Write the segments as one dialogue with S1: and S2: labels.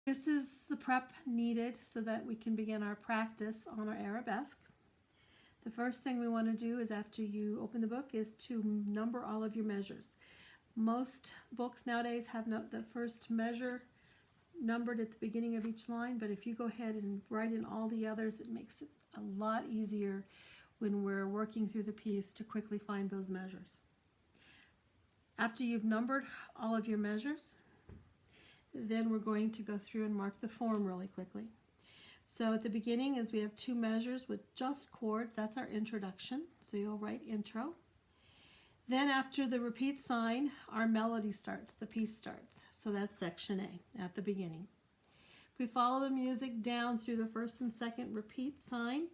S1: This is the prep needed so that we can begin our practice on our Arabesque. The first thing we want to do is, after you open the book, is to number all of your measures. Most books nowadays have the first measure numbered at the beginning of each line, but if you go ahead and write in all the others, it makes it a lot easier when we're working through the piece to quickly find those measures. After you've numbered all of your measures, then we're going to go through and mark the form really quickly. So at the beginning, as we have two measures with just chords, that's our introduction. So you'll write intro. Then after the repeat sign, our melody starts, the piece starts. So that's section A at the beginning. If we follow the music down through the first and second repeat sign,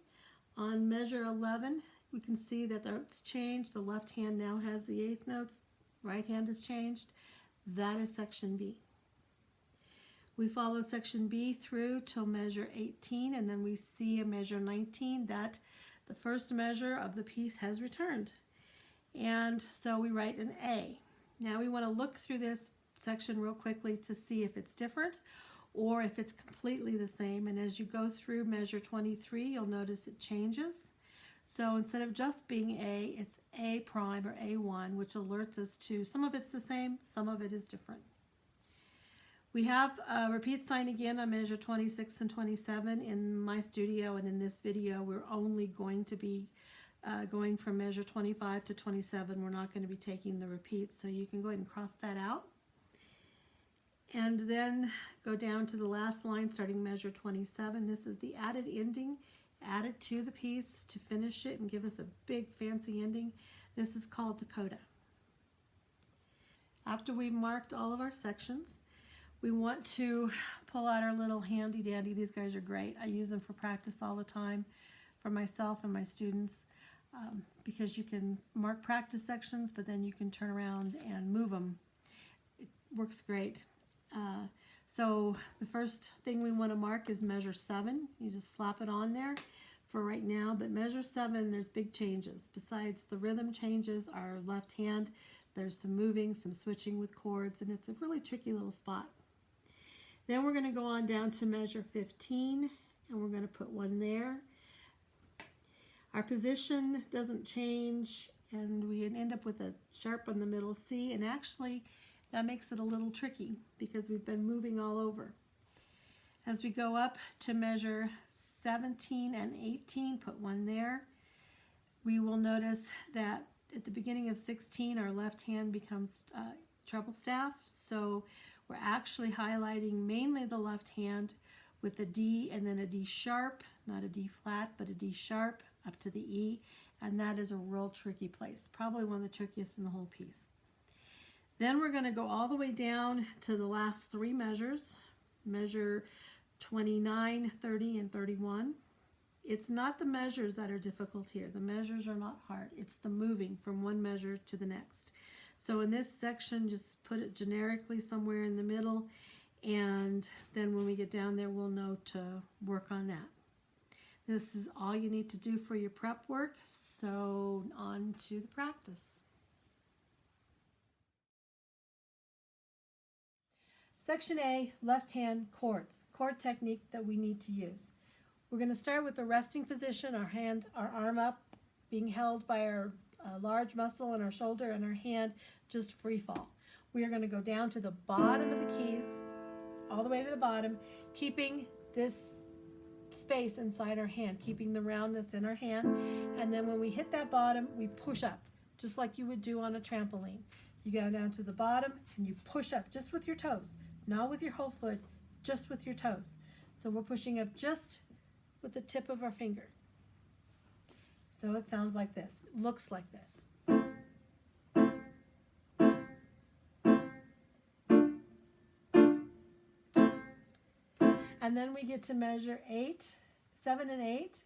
S1: on measure 11, we can see that the notes changed. The left hand now has the eighth notes, right hand is changed. That is section B. We follow section B through till measure 18, and then we see a measure 19 that the first measure of the piece has returned. And so we write an A. Now we want to look through this section real quickly to see if it's different or if it's completely the same. And as you go through measure 23, you'll notice it changes. So instead of just being A, it's A prime or A1, which alerts us to some of it's the same, some of it is different. We have a repeat sign again on measure 26 and 27. In my studio and in this video, we're only going to be going from measure 25 to 27. We're not going to be taking the repeats, so you can go ahead and cross that out. And then go down to the last line, starting measure 27. This is the added ending, added to the piece to finish it and give us a big fancy ending. This is called the coda. After we've marked all of our sections, we want to pull out our little handy dandy. These guys are great. I use them for practice all the time for myself and my students because you can mark practice sections, but then you can turn around and move them. It works great. So the first thing we want to mark is measure 7. You just slap it on there for right now, but measure 7, there's big changes. Besides the rhythm changes, our left hand, there's some moving, some switching with chords, and it's a really tricky little spot. Then we're going to go on down to measure 15, and we're going to put one there. Our position doesn't change, and we end up with a sharp on the middle C, and actually that makes it a little tricky because we've been moving all over. As we go up to measure 17 and 18, put one there. We will notice that at the beginning of 16, our left hand becomes treble staff, so we're actually highlighting mainly the left hand with a D and then a D sharp, not a D flat, but a D sharp up to the E, and that is a real tricky place, probably one of the trickiest in the whole piece. Then we're going to go all the way down to the last 3 measures, measure 29, 30, and 31. It's not the measures that are difficult here. The measures are not hard. It's the moving from one measure to the next. So in this section, just put it generically somewhere in the middle, and then when we get down there, we'll know to work on that. This is all you need to do for your prep work, so on to the practice. Section A, left hand chords, chord technique that we need to use. We're going to start with the resting position, our arm up, being held by our large muscle in our shoulder, and our hand just free fall. We are going to go down to the bottom of the keys, all the way to the bottom, keeping this space inside our hand, keeping the roundness in our hand, and then when we hit that bottom, we push up, just like you would do on a trampoline. You go down to the bottom and you push up just with your toes, not with your whole foot, just with your toes. So we're pushing up just with the tip of our finger. So it sounds like this, it looks like this. And then we get to measure 7 and 8,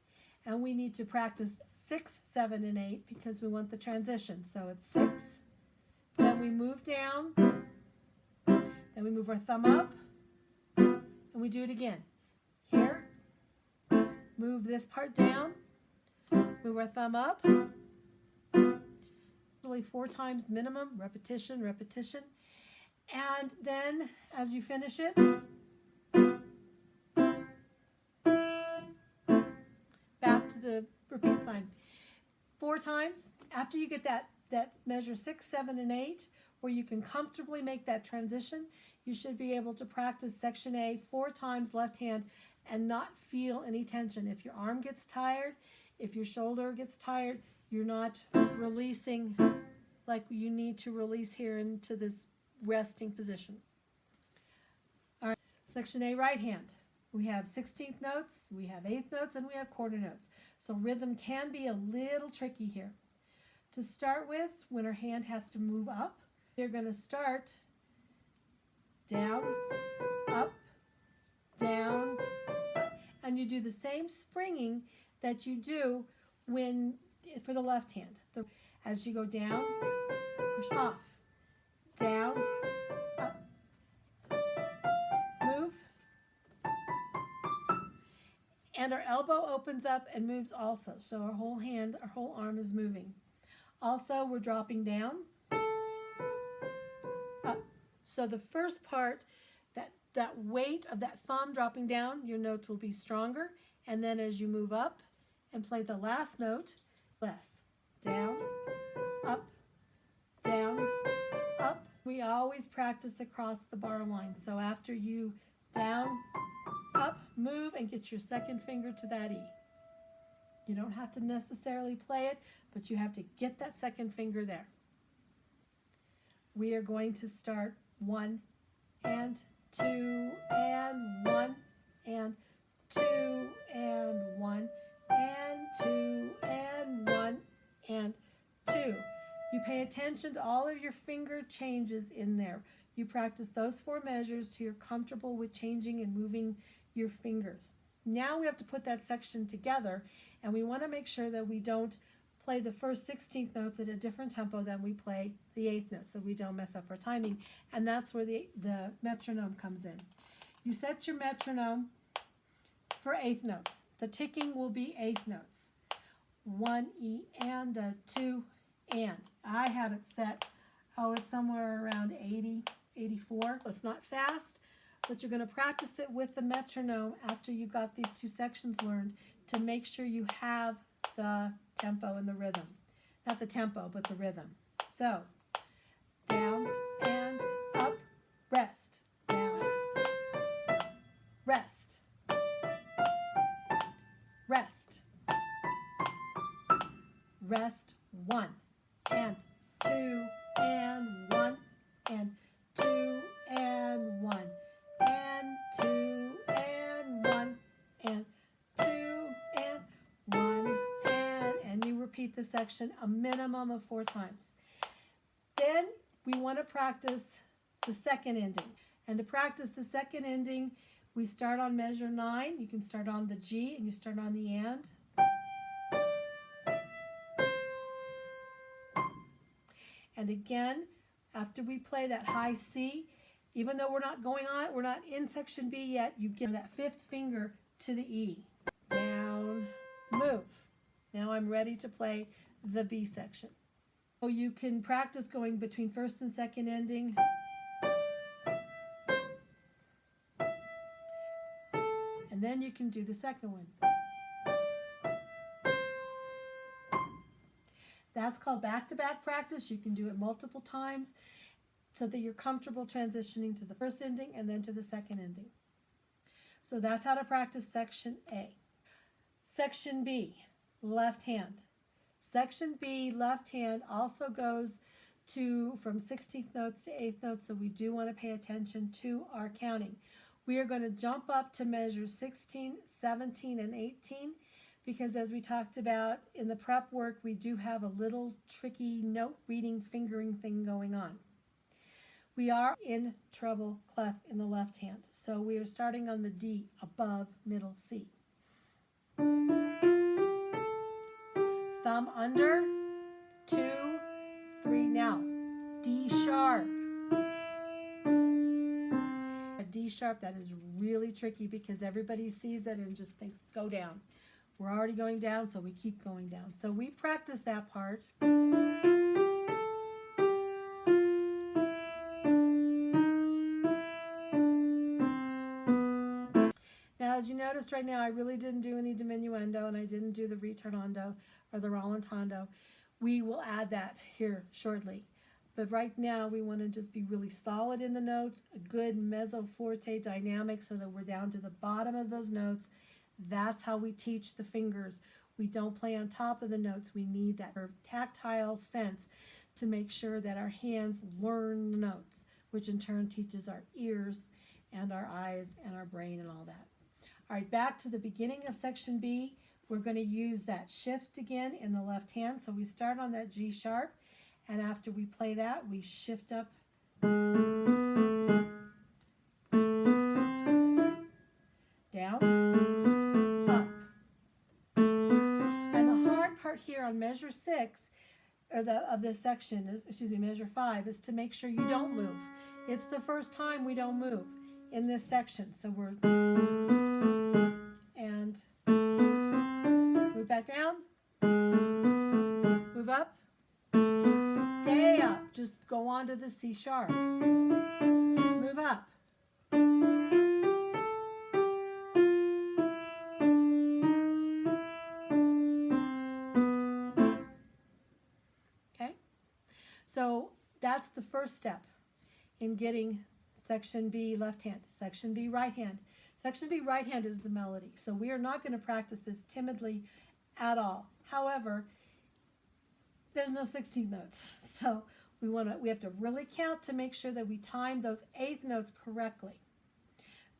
S1: and we need to practice 6, 7, and 8 because we want the transition. So it's 6, then we move down, then we move our thumb up, and we do it again. Here, move this part down, move our thumb up, really 4 times minimum, repetition, repetition. And then as you finish it, the repeat sign. 4 times. After you get that measure 6, 7, and 8, where you can comfortably make that transition, you should be able to practice section A 4 times left hand and not feel any tension. If your arm gets tired, if your shoulder gets tired, you're not releasing like you need to release here into this resting position. All right, section A, right hand. We have 16th notes, we have 8th notes, and we have quarter notes. So rhythm can be a little tricky here. To start with, when our hand has to move up, you're going to start down, up, down, up. And you do the same springing that you do for the left hand. As you go down, push off, down, up, move, and our elbow opens up and moves also. So our whole hand, our whole arm is moving. Also, we're dropping down, up. So the first part, that weight of that thumb dropping down, your notes will be stronger. And then as you move up and play the last note, less. Down, up, down, up. We always practice across the bar line. So after you down, up, move, and get your second finger to that E. You don't have to necessarily play it, but you have to get that second finger there. We are going to start 1 and 2 and 1 and 2 and 1 and 2 and 1 and 2. You pay attention to all of your finger changes in there. You practice those 4 measures till you're comfortable with changing and moving your fingers. Now we have to put that section together, and we want to make sure that we don't play the first 16th notes at a different tempo than we play the 8th note, so we don't mess up our timing. And that's where the metronome comes in. You set your metronome for 8th notes. The ticking will be 8th notes. 1 E and a 2 and. I have it set, it's somewhere around 80, 84. It's not fast, but you're going to practice it with the metronome after you got these 2 sections learned to make sure you have the tempo and the rhythm. Not the tempo, but the rhythm. So, down and up, rest, down, rest, rest, rest, 1 and 2 and 1 and 2 and 1 and 2 and 1 and 2 and 1 and you repeat the section a minimum of 4 times. Then we want to practice the second ending. And to practice the second ending, we start on measure 9. You can start on the G and you start on the and. And again, after we play that high C, even though we're not in section B yet, you get that 5th finger to the E. Down, move. Now I'm ready to play the B section. So you can practice going between first and second ending. And then you can do the second one. That's called back-to-back practice. You can do it multiple times so that you're comfortable transitioning to the first ending and then to the second ending. So that's how to practice section A. Section B, left hand. Section B, left hand, also goes from 16th notes to 8th notes, so we do want to pay attention to our counting. We are going to jump up to measure 16, 17, and 18, because as we talked about in the prep work, we do have a little tricky note reading fingering thing going on. We are in treble clef in the left hand, so we are starting on the D above middle C. Thumb under, 2, 3. Now, D sharp. A D sharp, that is really tricky because everybody sees it and just thinks, go down. We're already going down, so we keep going down. So we practice that part. Now, as you noticed right now, I really didn't do any diminuendo and I didn't do the ritardando or the rallentando. We will add that here shortly. But right now we want to just be really solid in the notes, a good mezzo forte dynamic so that we're down to the bottom of those notes. That's how we teach the fingers. We don't play on top of the notes. We need that tactile sense to make sure that our hands learn the notes, which in turn teaches our ears and our eyes and our brain and all that. All right, back to the beginning of section B. We're going to use that shift again in the left hand. So we start on that G sharp, and after we play that, we shift up down, up. And the hard part here on measure 6 of this section is, measure 5, is to make sure you don't move. It's the first time we don't move in this section. So we're, and move back down, move up, stay up, just go on to the C sharp, move up. Okay, so that's the first step in getting section B left hand, section B right hand. Section B right hand is the melody, so we are not going to practice this timidly at all. However, there's no 16th notes, so we have to really count to make sure that we time those 8th notes correctly.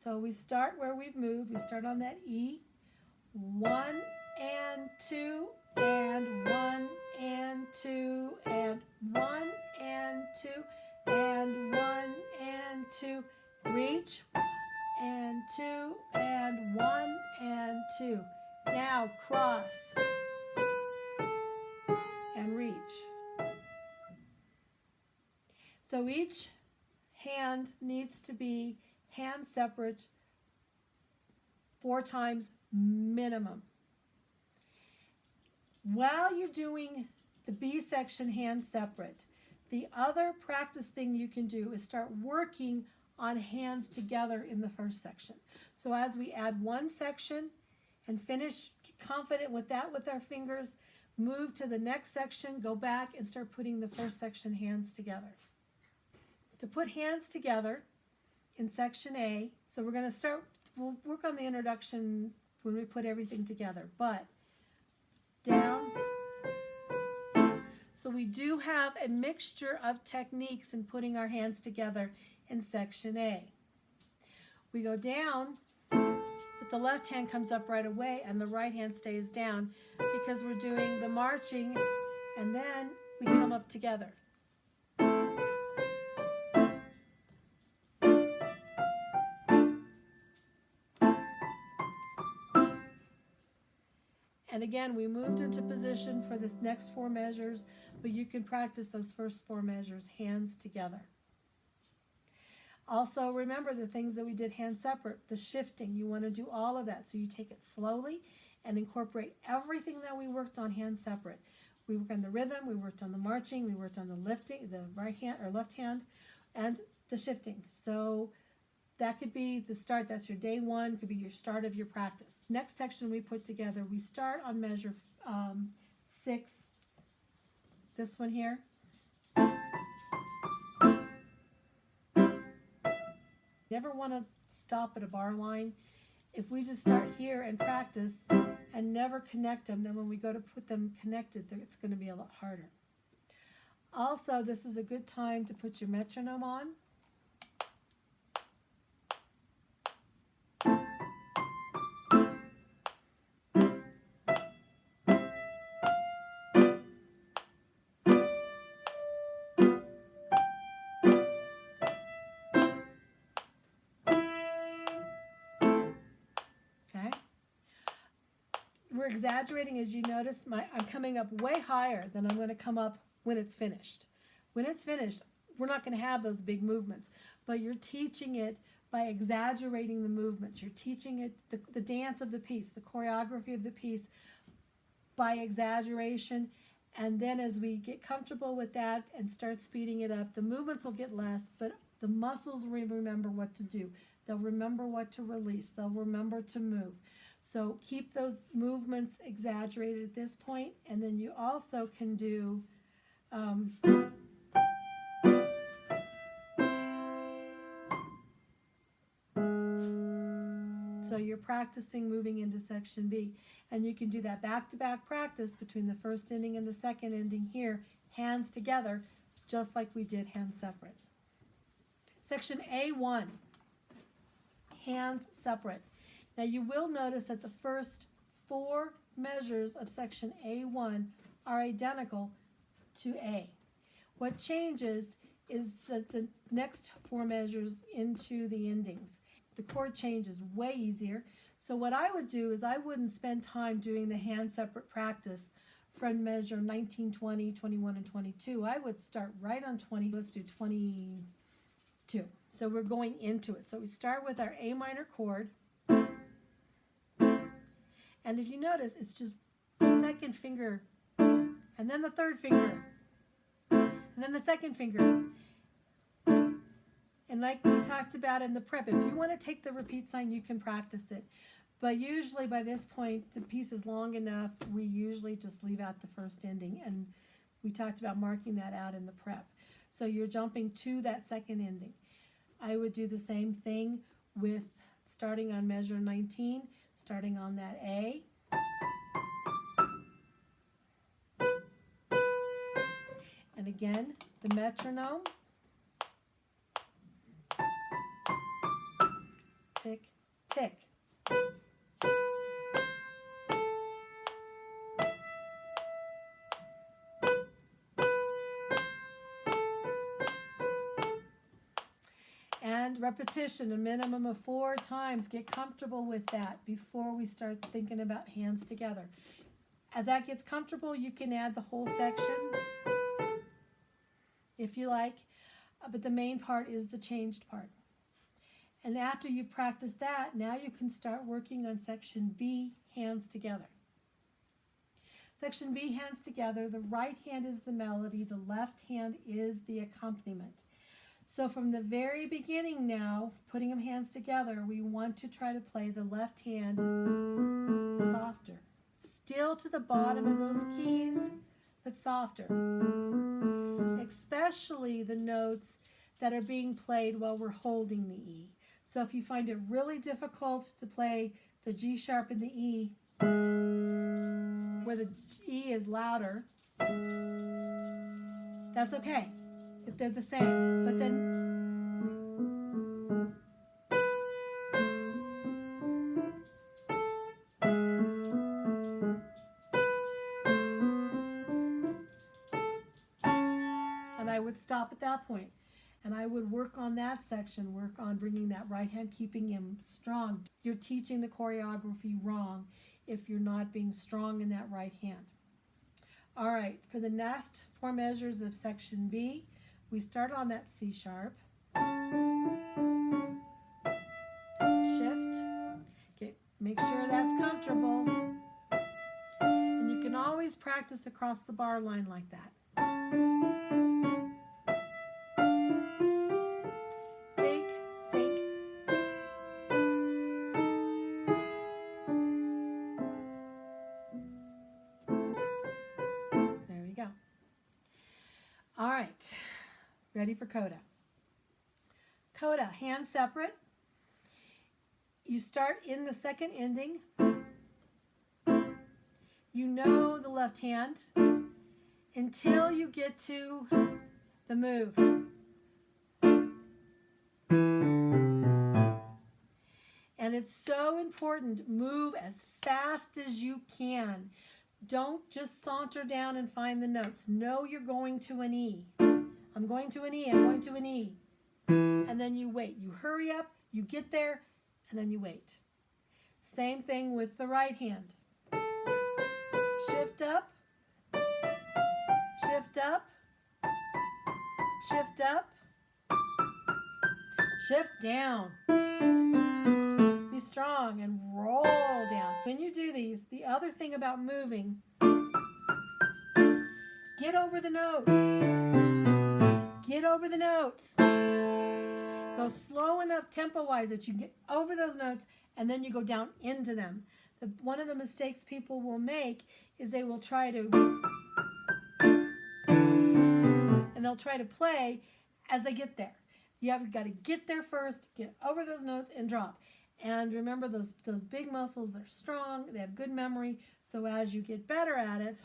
S1: So we start where we've moved. We start on that E, 1 and 2 and 1 and 2 and 1 and 2 and 1 and 2, reach, and 2 and 1 and 2. Now cross and reach. So each hand needs to be hand separate 4 times minimum. While you're doing the B section hand separate, the other practice thing you can do is start working on hands together in the first section. So as we add one section and finish confident with that with our fingers, move to the next section, go back and start putting the first section hands together. To put hands together in section A, so we're going to start, we'll work on the introduction when we put everything together, but down. So we do have a mixture of techniques in putting our hands together in section A. We go down, but the left hand comes up right away and the right hand stays down because we're doing the marching, and then we come up together. And again, we moved into position for this next 4 measures, but you can practice those first 4 measures hands together. Also, remember the things that we did hand separate, the shifting. You want to do all of that. So you take it slowly and incorporate everything that we worked on hand separate. We worked on the rhythm, we worked on the marching, we worked on the lifting, the right hand or left hand, and the shifting. So that could be the start. That's your day 1, could be your start of your practice. Next section we put together, we start on measure 6, this one here. Never want to stop at a bar line. If we just start here and practice and never connect them, then when we go to put them connected, it's going to be a lot harder. Also, this is a good time to put your metronome on. We're exaggerating, as you notice, I'm coming up way higher than I'm going to come up when it's finished. When it's finished, we're not going to have those big movements, but you're teaching it by exaggerating the movements. You're teaching it the dance of the piece, the choreography of the piece by exaggeration, and then as we get comfortable with that and start speeding it up, the movements will get less, but the muscles will remember what to do. They'll remember what to release. They'll remember to move. So keep those movements exaggerated at this point, and then you also can do so you're practicing moving into section B, and you can do that back-to-back practice between the first ending and the second ending here, hands together, just like we did hands separate. Section A1, hands separate. Now you will notice that the first 4 measures of section A1 are identical to A. What changes is that the next 4 measures into the endings. The chord change is way easier. So what I would do is I wouldn't spend time doing the hand separate practice from measure 19, 20, 21, and 22. I would start right on 20. Let's do 22. So we're going into it. So we start with our A minor chord. And if you notice, it's just the second finger, and then the third finger, and then the second finger. And like we talked about in the prep, if you want to take the repeat sign, you can practice it. But usually by this point, the piece is long enough, we usually just leave out the first ending. And we talked about marking that out in the prep. So you're jumping to that second ending. I would do the same thing with starting on measure 19, starting on that A. And again, the metronome. Tick, tick. And repetition, a minimum of 4 times. Get comfortable with that before we start thinking about hands together. As that gets comfortable, you can add the whole section if you like, but the main part is the changed part. And after you've practiced that, now you can start working on section B, hands together. Section B, hands together, the right hand is the melody, the left hand is the accompaniment. So from the very beginning now, putting them hands together, we want to try to play the left hand softer. Still to the bottom of those keys, but softer. Especially the notes that are being played while we're holding the E. So if you find it really difficult to play the G sharp and the E, where the E is louder, that's okay if they're the same. But then and I would stop at that point. And I would work on that section, work on bringing that right hand, keeping him strong. You're teaching the choreography wrong if you're not being strong in that right hand. All right, for the next 4 measures of section B, we start on that C sharp. Shift. Okay, make sure that's comfortable. And you can always practice across the bar line like that. All right, ready for coda. Coda, hands separate. You start in the second ending. You know the left hand until you get to the move. And it's so important, move as fast as you can. Don't just saunter down and find the notes. Know you're going to an E. I'm going to an E, I'm going to an E. And then you wait. You hurry up, you get there, and then you wait. Same thing with the right hand. Shift up, shift up, shift up, shift down. Be strong and roll down. When you do these, the other thing about moving, get over the notes. Get over the notes. Go Go slow enough tempo-wise that you can get over those notes, and then you go down into them. One of the mistakes people will make is they will try to, and they'll try to play as they get there. You've got to get there first, get over those notes, and drop. And remember, those big muscles are strong, they have good memory, so as you get better at it,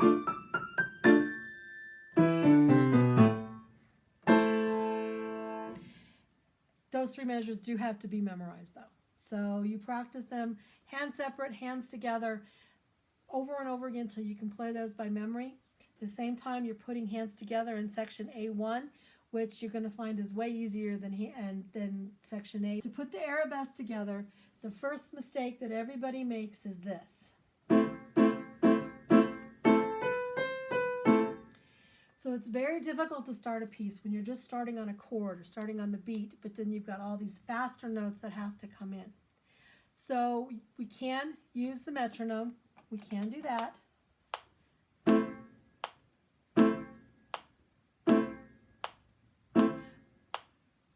S1: those three measures do have to be memorized though. So you practice them hands separate, hands together, over and over again until you can play those by memory. At the same time, you're putting hands together in section A1, which you're going to find is way easier than section A. To put the arabesque together, the first mistake that everybody makes is this. So it's very difficult to start a piece when you're just starting on a chord or starting on the beat, but then you've got all these faster notes that have to come in. So we can use the metronome. We can do that.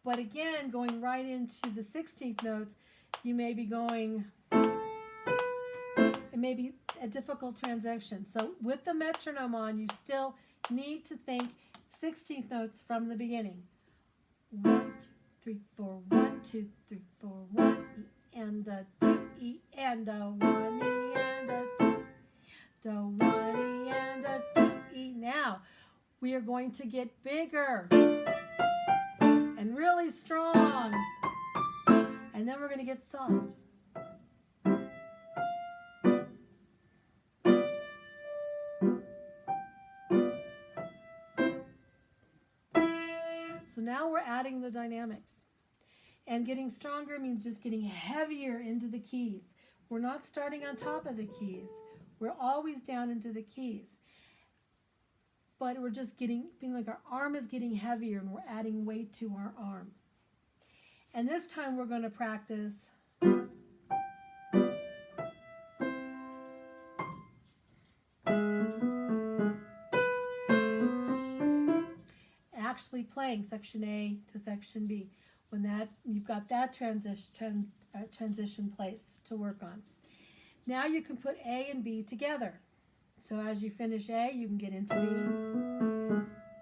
S1: But again, going right into the 16th notes, you may be going, it may be a difficult transition. So with the metronome on, you still need to think 16th notes from the beginning. 1, 2, 3, 4, 1, 2, 3, 4, 1, E and a 2, E and a 1, E and a 2, the 1, E and a 2, E. Now, we are going to get bigger and really strong, and then we're going to get soft. So now we're adding the dynamics. And getting stronger means just getting heavier into the keys. We're not starting on top of the keys. We're always down into the keys. But we're just feeling like our arm is getting heavier and we're adding weight to our arm. And this time we're going to practice actually playing section A to section B. When you've got that transition place to work on. Now you can put A and B together. So as you finish A, you can get into B,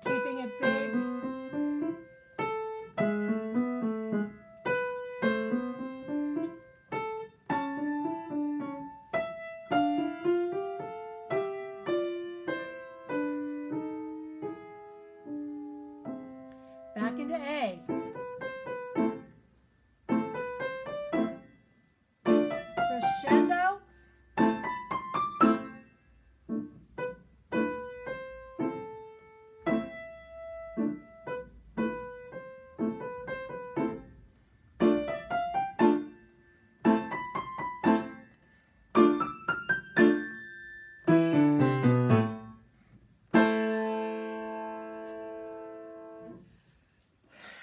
S1: keeping it big. Back into A. Crescendo.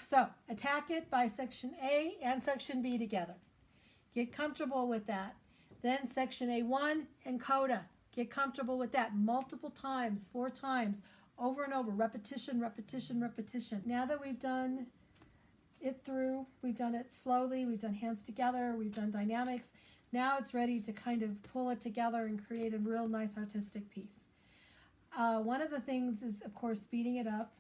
S1: So attack it by section A and section B together. Get comfortable with that. Then section A1 and coda. Get comfortable with that multiple times, 4 times, over and over. Repetition, repetition, repetition. Now that we've done it through, we've done it slowly, we've done hands together, we've done dynamics. Now it's ready to kind of pull it together and create a real nice artistic piece. One of the things is, of course, speeding it up.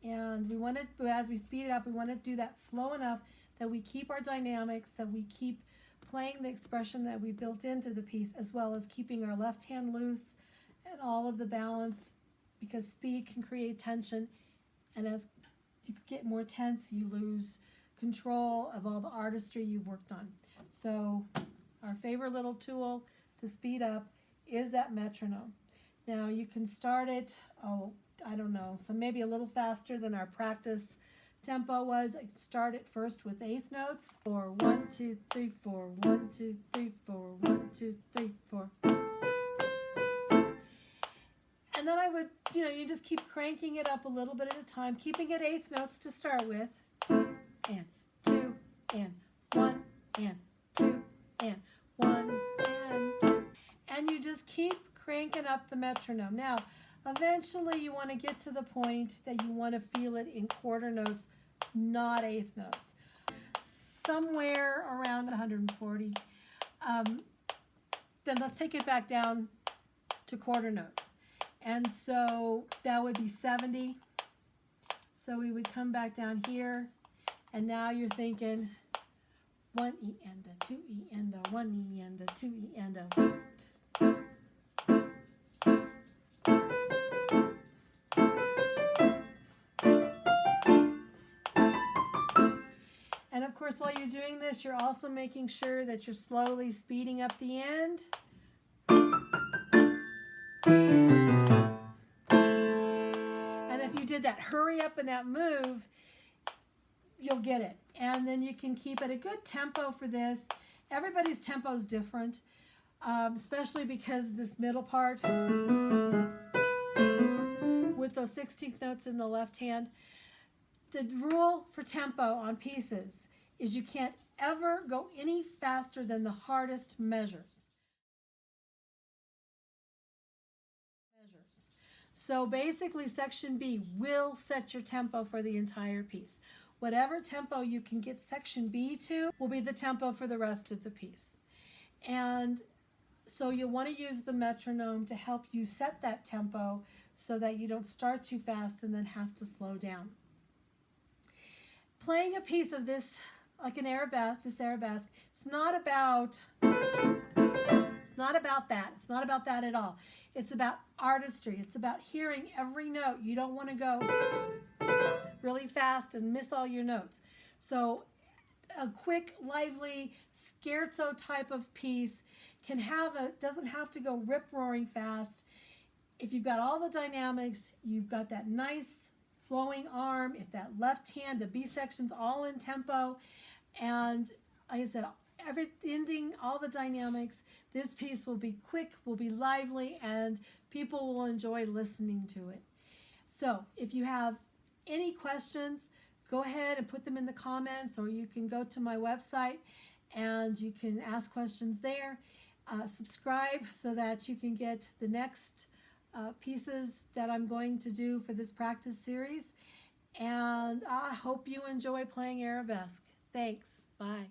S1: And we want to, as we speed it up, we want to do that slow enough that we keep our dynamics, that we keep playing the expression that we built into the piece, as well as keeping our left hand loose and all of the balance, because speed can create tension. And as you get more tense, you lose control of all the artistry you've worked on. So our favorite little tool to speed up is that metronome. Now you can start it, I don't know, so maybe a little faster than our practice tempo was. Start it first with 8th notes. 4, 1, 2, 3, 4, 1, 2, 3, 4, 1, 2, 3, 4. And then I would, you just keep cranking it up a little bit at a time, keeping it 8th notes to start with. And 2, and 1, and 2, and 1, and 2. And you just keep cranking up the metronome. Now, eventually you want to get to the point that you want to feel it in quarter notes, not 8th notes. somewhere around 140. Then let's take it back down to quarter notes. And so that would be 70. So we would come back down here, and now you're thinking 1 E endo, 2 E endo, 1 E endo, 2 E endo. And of course, while you're doing this, you're also making sure that you're slowly speeding up the end. And if you did that hurry up and that move, you'll get it. And then you can keep at a good tempo for this. Everybody's tempo is different, especially because this middle part with those 16th notes in the left hand. The rule for tempo on pieces is you can't ever go any faster than the hardest measures. So basically, section B will set your tempo for the entire piece. Whatever tempo you can get section B to will be the tempo for the rest of the piece. And so you'll want to use the metronome to help you set that tempo so that you don't start too fast and then have to slow down. Playing a piece of this, like an arabesque, it's not about that. It's not about that at all. It's about artistry. It's about hearing every note. You don't want to go really fast and miss all your notes. So a quick, lively scherzo type of piece doesn't have to go rip-roaring fast. If you've got all the dynamics, you've got that nice flowing arm, if that left hand, the B section's all in tempo, and like I said, ending all the dynamics, this piece will be quick, will be lively, and people will enjoy listening to it. So if you have any questions, go ahead and put them in the comments, or you can go to my website and you can ask questions there. Subscribe so that you can get the next pieces that I'm going to do for this practice series. And I hope you enjoy playing Arabesque. Thanks. Bye.